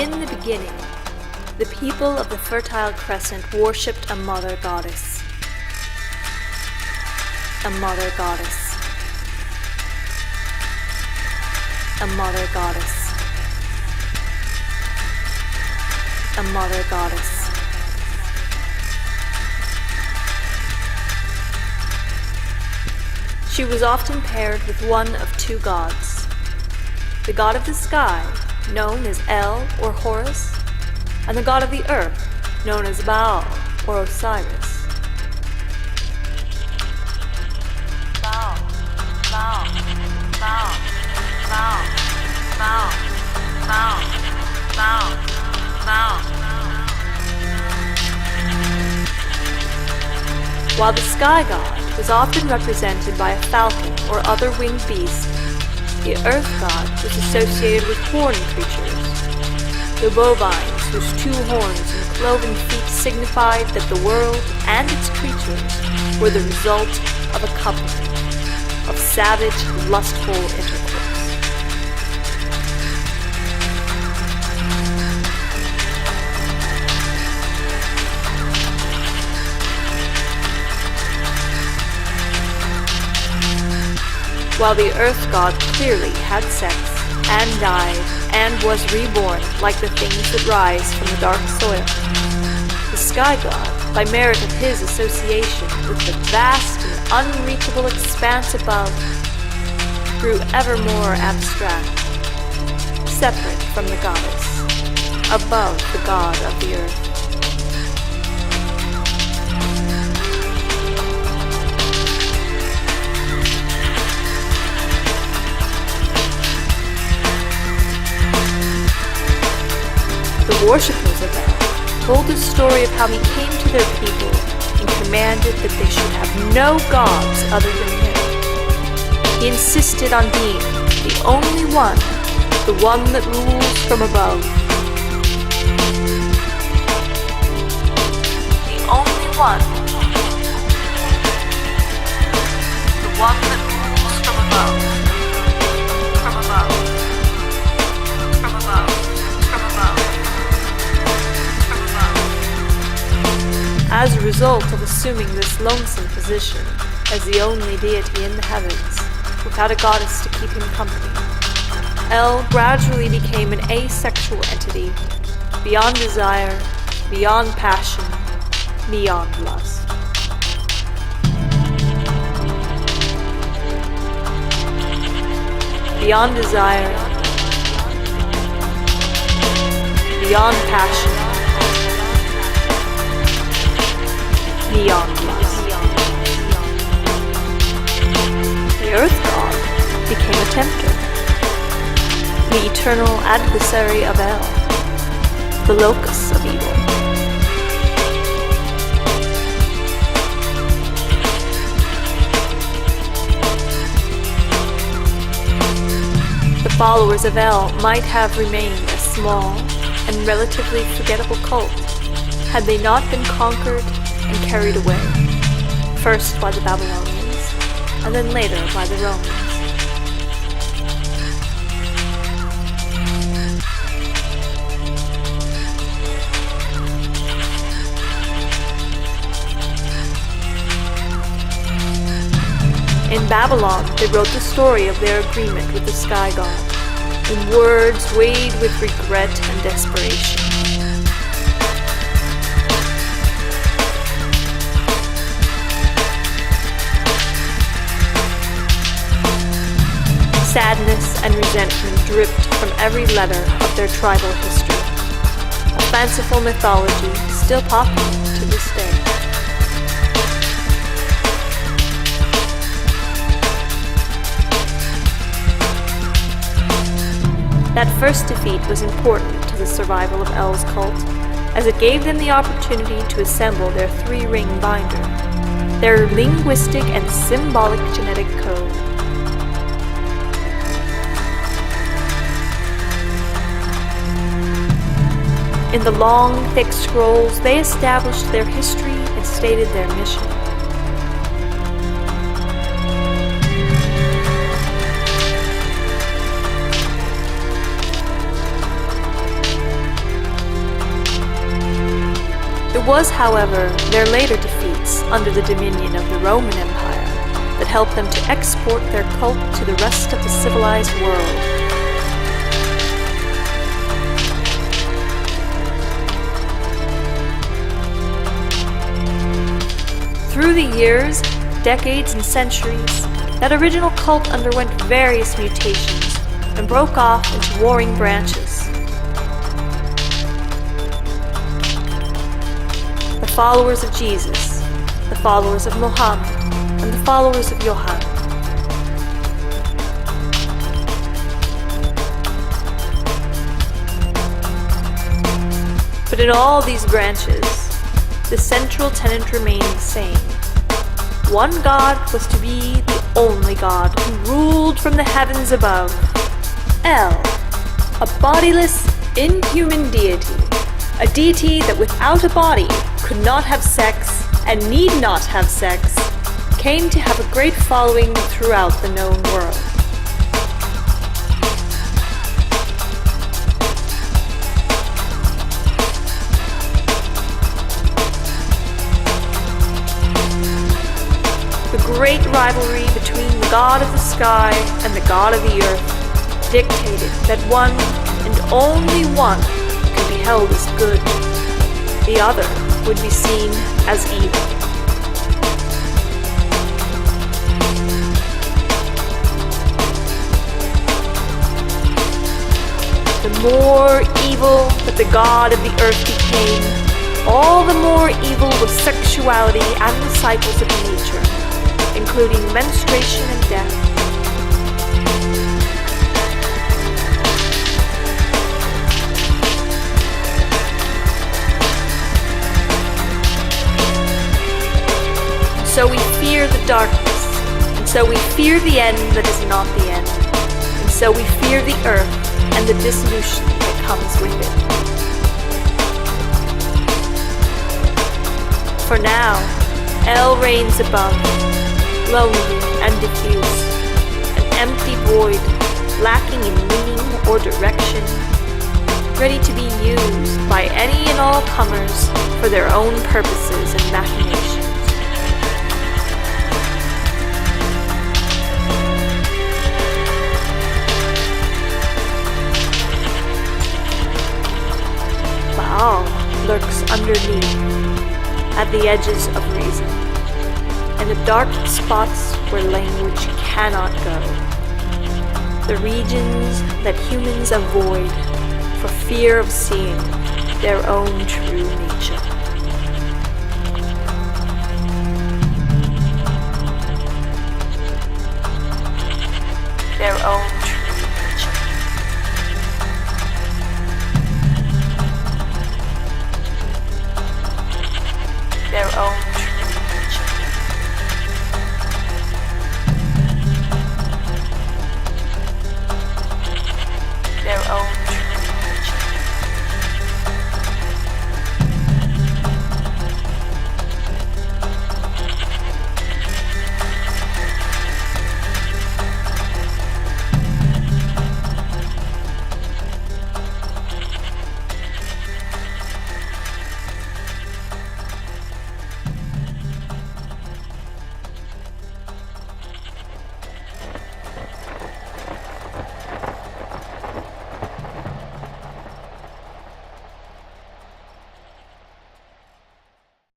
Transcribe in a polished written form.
In the beginning, the people of the Fertile Crescent worshipped a mother goddess. A mother goddess. A mother goddess. A mother goddess. She was often paired with one of two gods. The god of the sky, known as El or Horus, and the god of the earth, known as Baal or Osiris. Baal, Baal, Baal, Baal, Baal, Baal, Baal, Baal. While the sky god was often represented by a falcon or other winged beast, the earth god was associated with horned creatures. The bovines, whose 2 horns and cloven feet signified that the world and its creatures were the result of a coupling of savage, lustful intercourse. While the earth god clearly had sex and died and was reborn like the things that rise from the dark soil, the sky god, by merit of his association with the vast and unreachable expanse above, grew ever more abstract, separate from the goddess, above the god of the earth. The worshippers of El told the story of how he came to their people and commanded that they should have no gods other than him. He insisted on being the only one, the one that rules from above. The only one, the one that rules from above. From above. From above. From above. As a result of assuming this lonesome position as the only deity in the heavens, without a goddess to keep him company, El gradually became an asexual entity, beyond desire, beyond passion, beyond lust. Beyond desire, beyond passion, beyond lust. The earth god became a tempter, the eternal adversary of El, the locus of evil. The followers of El might have remained a small and relatively forgettable cult had they not been conquered and carried away, first by the Babylonians, and then later by the Romans. In Babylon, they wrote the story of their agreement with the sky god, in words weighed with regret and desperation. Sadness and resentment dripped from every letter of their tribal history, a fanciful mythology still popular to this day. That first defeat was important to the survival of El's cult, as it gave them the opportunity to assemble their 3-ring binder, their linguistic and symbolic genetic code. In the long, thick scrolls, they established their history and stated their mission. It was, however, their later defeats under the dominion of the Roman Empire that helped them to export their cult to the rest of the civilized world. Through the years, decades, and centuries, that original cult underwent various mutations and broke off into warring branches. The followers of Jesus, the followers of Muhammad, and the followers of Johann. But in all these branches, the central tenet remained the same. One God was to be the only God who ruled from the heavens above. El, a bodiless, inhuman deity. A deity that without a body could not have sex and need not have sex, came to have a great following throughout the known world. The great rivalry between the god of the sky and the god of the earth dictated that one and only one could be held as good. The other would be seen as evil. The more evil that the god of the earth became, all the more evil was sexuality and the cycles of nature, including menstruation and death. So we fear the darkness, and so we fear the end that is not the end, and so we fear the earth and the dissolution that comes with it. For now, El reigns above, lonely and diffuse, an empty void, lacking in meaning or direction, ready to be used by any and all comers for their own purposes and machinations. Baal lurks underneath, at the edges of reason, in the dark spots where language cannot go, the regions that humans avoid for fear of seeing their own true nature. Their own